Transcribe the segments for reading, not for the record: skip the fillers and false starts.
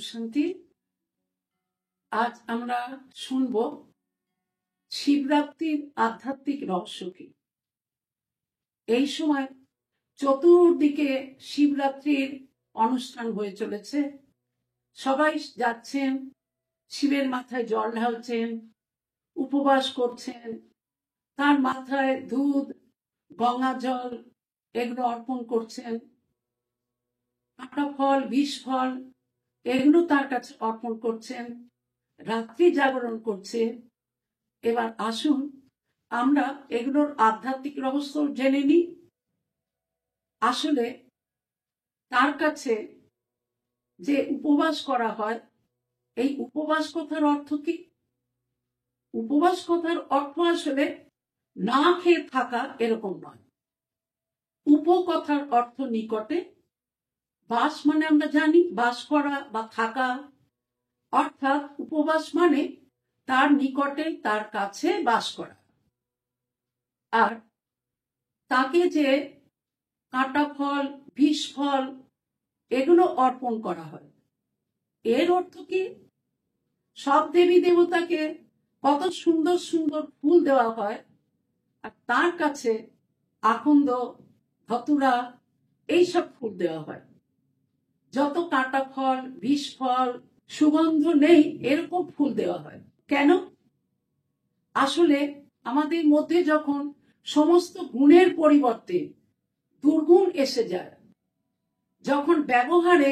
শান্তি। আজ আমরা শুনব শিবরাত্রির আধ্যাত্মিক রহস্য কি। এই সময় চতুর্দিকে শিবরাত্রির অনুষ্ঠান হয়ে চলেছে। সবাই যাচ্ছেন, শিবের মাথায় জল ঢালছেন, উপবাস করছেন, তার মাথায় দুধ, গঙ্গা জল এগুলো অর্পণ করছেন, কাঁটা ফল, বিষ ফল এগুলো তার কাছে অর্পণ করছেন, রাত্রি জাগরণ করছে। এবার আসুন আমরা এগুলোর আধ্যাত্মিক রহস্য জেনে নিই। আসলে তার কাছে যে উপবাস করা হয়, এই উপবাস কথার অর্থ কি? উপবাস কথার অর্থ আসলে না খেয়ে থাকা এরকম নয়। উপ কথার অর্থ নিকটে, বাস মানে আমরা জানি বাস করা বা থাকা, অর্থাৎ উপবাস মানে তার নিকটে, তার কাছে বাস করা। আর তাকে যে কাঁটা ফল, বিষ ফল এগুলো অর্পণ করা হয়, এর অর্থ কি? সব দেবী দেবতাকে কত সুন্দর সুন্দর ফুল দেওয়া হয়, আর তার কাছে আকন্দ, ধতুরা এইসব ফুল দেওয়া হয়। যত কাঁটা ফল, বিষ ফল, সুগন্ধ নেই এরকম ফুল দেওয়া হয়। কেন? আসলে আমাদের মধ্যে যখন সমস্ত গুণের পরিবর্তে দুর্গুণ এসে যায়, যখন ব্যবহারে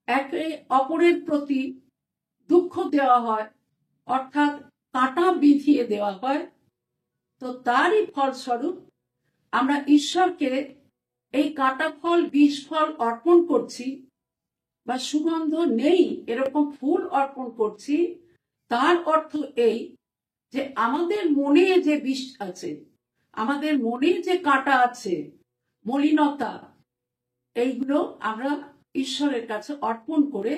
একে অপরের প্রতি দুঃখ দেওয়া হয়, অর্থাৎ কাঁটা বিধিয়ে দেওয়া হয়, তো তারই ফলস্বরূপ আমরা ঈশ্বরকে এই কাঁটা ফল, বিষ ফল অর্পণ করছি বা সুগন্ধ নেই এরকম ফুল অর্পণ করছি। তার অর্থ এই যে আমাদের মনে যে বিষ আছে, আমাদের মনে যে কাঁটা আছে, মলিনতা, এইগুলো আমরা ঈশ্বরের কাছে অর্পণ করে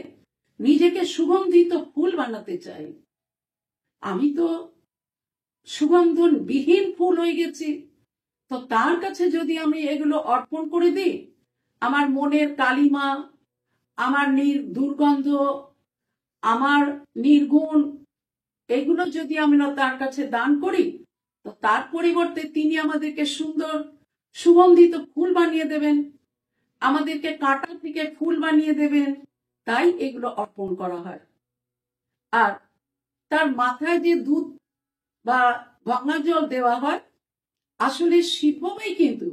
নিজেকে সুগন্ধিত ফুল বানাতে চাই। আমি তো সুগন্ধবিহীন ফুল হয়ে গেছি, তো তার কাছে যদি আমি এগুলো অর্পণ করে দিই, আমার মনের কালিমা, আমার দুর্গন্ধ, আমার নির্গুণ, এগুলো যদি আমরা তার কাছে দান করি, তো তার পরিবর্তে তিনি আমাদেরকে সুন্দর সুগন্ধিত ফুল বানিয়ে দেবেন, আমাদেরকে কাঁটা থেকে ফুল বানিয়ে দেবেন। তাই এগুলো অর্পণ করা হয়। আর তার মাথায় যে দুধ বা গঙ্গা জল দেওয়া হয়, আসলে শিববাবাই কিন্তু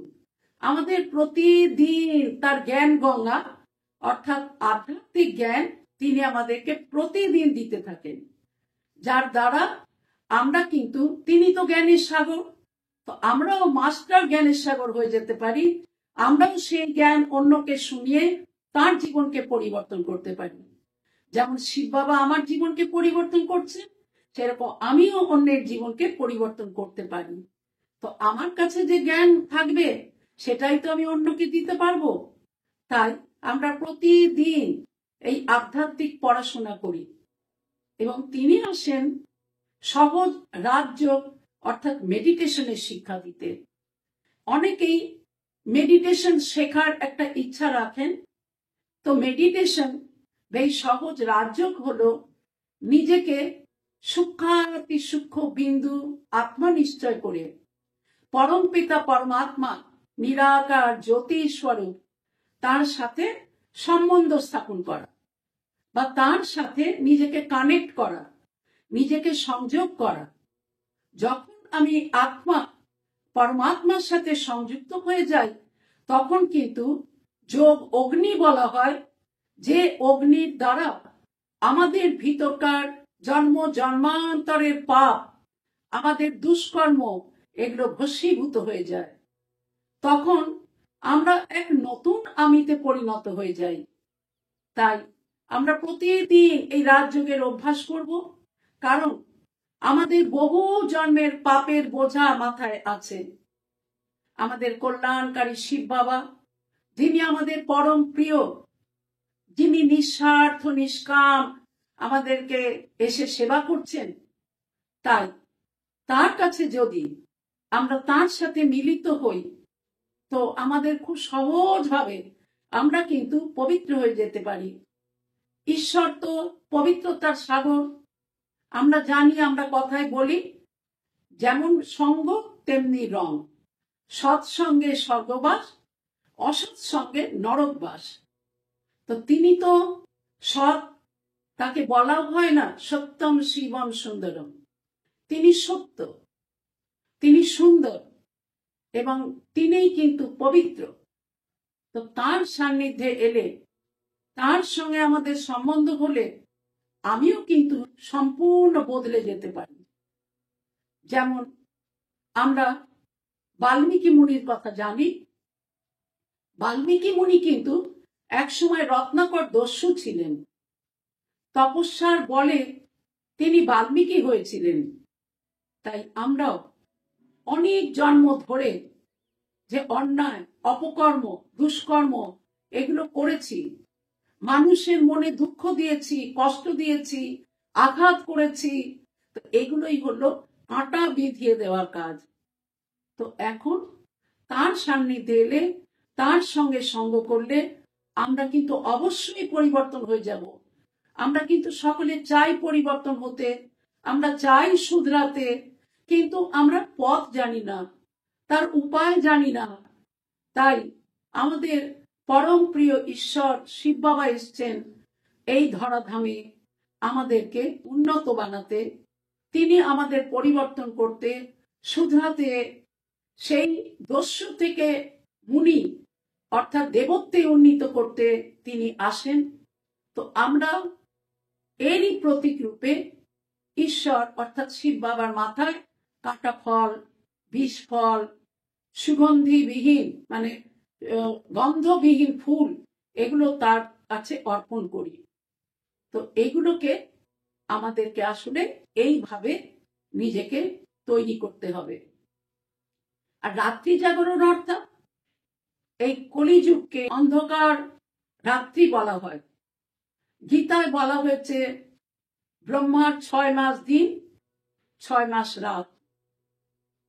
আমাদের প্রতিদিন তার জ্ঞান গঙ্গা, অর্থাৎ আধ্যাত্মিক জ্ঞান তিনি আমাদেরকে প্রতিদিন দিতে থাকেন, যার দ্বারা আমরা কিন্তু, তিনি তো জ্ঞানের সাগর, তো আমরাও মাস্টার জ্ঞানের সাগর হয়ে যেতে পারি। আমরাও সেই জ্ঞান অন্যকে শুনিয়ে তার জীবনকে পরিবর্তন করতে পারি। যেমন শিব বাবা আমার জীবনকে পরিবর্তন করছে, সেরকম আমিও অন্যের জীবনকে পরিবর্তন করতে পারি। তো আমার কাছে যে জ্ঞান থাকবে সেটাই তো আমি অন্যকে দিতে পারবো। তাই আমরা প্রতিদিন এই আধ্যাত্মিক পড়াশোনা করি এবং তিনি আসেন সহজ রাজযোগ অর্থাৎ মেডিটেশনের শিক্ষা দিতে। অনেকেই মেডিটেশন শেখার একটা ইচ্ছা রাখেন, তো মেডিটেশন এই সহজ রাজযোগ হলো নিজেকে সূক্ষ্মাতি সূক্ষ্ম বিন্দু আত্মা নিশ্চয় করে পরম পিতা পরমাত্মা নিরাকার জ্যোতি স্বরূপ তার সাথে সম্বন্ধ স্থাপন করা বা তার সাথে নিজেকে কানেক্ট করা, নিজেকে সংযোগ করা। যখন আমি আত্মা পরমাত্মার সাথে সংযুক্ত হয়ে যাই, তখন কিন্তু যোগ অগ্নি বলা হয়, যে অগ্নির দ্বারা আমাদের ভিতরকার জন্ম জন্মান্তরের পাপ, আমাদের দুষ্কর্ম এগুলো ভস্মীভূত হয়ে যায়। তখন আমরা এক নতুন আমিতে পরিণত হয়ে যাই। তাই আমরা প্রতিদিন এই রাজযোগের অভ্যাস করব, কারণ আমাদের বহু জন্মের পাপের বোঝা মাথায় আছে। আমাদের কল্যাণকারী শিব বাবা, যিনি আমাদের পরম প্রিয়, যিনি নিঃস্বার্থ নিষ্কাম আমাদেরকে এসে সেবা করছেন, তাই তার কাছে যদি আমরা তার সাথে মিলিত হই, তো আমাদের খুব সহজভাবে আমরা কিন্তু পবিত্র হয়ে যেতে পারি। ঈশ্বর তো পবিত্রতার সাগর। আমরা জানি, আমরা কথায় বলি, যেমন সঙ্গ তেমনি রং, সৎসঙ্গে স্বর্গবাস, অসৎ সঙ্গে নরকবাস। তো তিনি তো সৎ, তাকে বলাও হয় না সত্যম শিবম সুন্দরম। তিনি সত্য, তিনি সুন্দর, এবং তিনিই কিন্তু পবিত্র। তো তার সান্নিধ্যে এলে, তার সঙ্গে আমাদের সম্বন্ধ হলে আমিও কিন্তু সম্পূর্ণ বদলে যেতে পারি। যেমন আমরা বাল্মীকি মুনির কথা জানি। বাল্মীকি মুনি কিন্তু একসময় রত্নাকর দস্যু ছিলেন। তপস্যার বলে তিনি বাল্মীকি হয়েছিলেন। তাই আমরাও অনেক জন্ম ধরে যে অন্যায়, অপকর্ম, দুষ্কর্ম এগুলো করেছি, মানুষের মনে দুঃখ দিয়েছি, কষ্ট দিয়েছি, আঘাত করেছি, তো এগুলোই হলো কাঁটা বিঁধিয়ে দেওয়ার কাজ। তো এখন তার সান্নিধ্যে এলে, তার সঙ্গে সঙ্গ করলে আমরা কিন্তু অবশ্যই পরিবর্তন হয়ে যাব। আমরা কিন্তু সকলে চাই পরিবর্তন হতে, আমরা চাই শুধরাতে, কিন্তু আমরা পথ জানি না, তার উপায় জানি না। তাই আমাদের পরম প্রিয় ঈশ্বর শিব বাবা এসছেন এই ধরাধামে আমাদেরকে উন্নত বানাতে, তিনি আমাদের পরিবর্তন করতে, শুধরাতে, সেই দস্যু থেকে মুনি অর্থাৎ দেবত্বে উন্নীত করতে তিনি আসেন। তো আমরা এরই প্রতীক রূপে ঈশ্বর অর্থাৎ শিব বাবার মাথায় কাঁটা ফল, বিষ ফল, সুগন্ধিবিহীন মানে গন্ধবিহীন ফুল, এগুলো তার কাছে অর্পণ করি। তো এগুলোকে আমাদেরকে আসলে এইভাবে নিজেকে তৈরি করতে হবে। আর রাত্রি জাগরণ অর্থাৎ এই কলিযুগকে অন্ধকার রাত্রি বলা হয়। গীতায় বলা হয়েছে ব্রহ্মার 6 মাস দিন, 6 মাস রাত।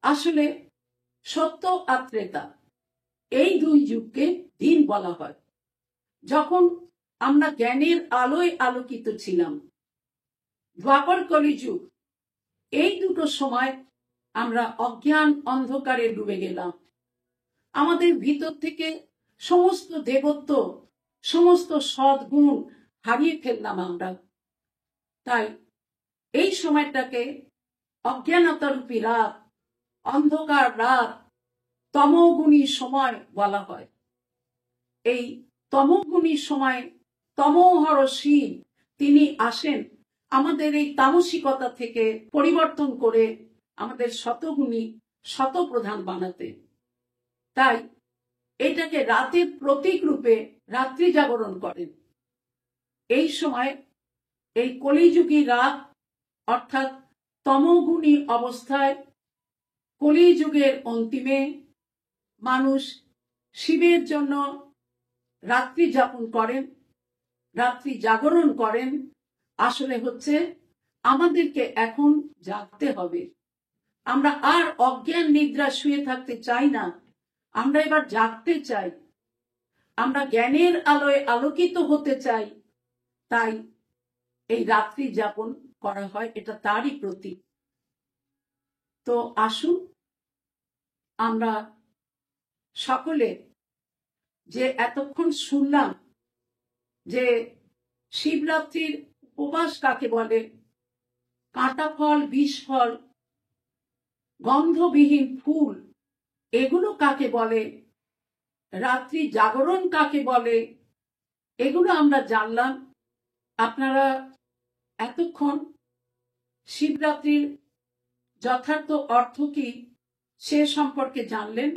আসলে সত্য আর ত্রেতা এই দুই যুগকে দিন বলা হয়। যখন আমরা জ্ঞানের আলোয় আলোকিত ছিলাম, দ্বাপর কলিযুগ, এই দুটো সময় আমরা অজ্ঞান অন্ধকারে ডুবে গেলাম। আমাদের ভিতর থেকে সমস্ত দেবত্ব, সমস্ত সদ্গুণ হারিয়ে ফেললাম আমরা। তাই এই সময়টাকে অজ্ঞানতারূপী রাত, অন্ধকার রাত, তমোগুণী সময় বলা হয়। এই তমোগুণী সময় তমোহর শিব তিনি আসেন আমাদের এই তামসিকতা থেকে পরিবর্তন করে আমাদের শতগুণী শতপ্রধান বানাতে। তাই এটাকে রাতের প্রতীক রূপে রাত্রি জাগরণ করেন। এই সময় এই কলিযুগী রাত অর্থাৎ তমোগুণী অবস্থায় কলিযুগের অন্তিমে মানুষ শিবের জন্য রাত্রি যাপন করেন, রাত্রি জাগরণ করেন। আসলে হচ্ছে আমাদেরকে এখন জাগতে হবে। আমরা আর অজ্ঞান নিদ্রা শুয়ে থাকতে চাই না, আমরা এবার জাগতে চাই, আমরা জ্ঞানের আলোয় আলোকিত হতে চাই। তাই এই রাত্রি যাপন করা হয়, এটা তারই প্রতীক। তো আসুন আমরা সকলে যে এতক্ষণ শুনলাম যে শিবরাত্রির উপবাস কাকে বলে, কাঁটা ফল, বিষ ফল, গন্ধবিহীন ফুল এগুলো কাকে বলে, রাত্রি জাগরণ কাকে বলে, এগুলো আমরা জানলাম। আপনারা এতক্ষণ শিবরাত্রির যথার্থ অর্থ কি সে সম্পর্কে জানলেন।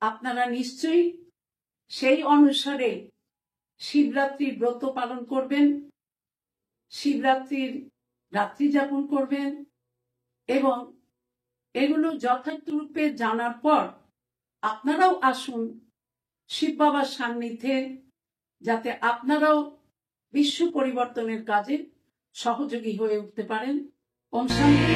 আপনারা নিশ্চয়ই সেই অনুসারে শিবরাত্রির ব্রত পালন করবেন, শিবরাত্রির রাত্রি যাপন করবেন, এবং এগুলো যথার্থ রূপে জানার পর আপনারাও আসুন শিব বাবার সান্নিধ্যে, যাতে আপনারাও বিশ্ব পরিবর্তনের কাজে সহযোগী হয়ে উঠতে পারেন। ওম শান্তি।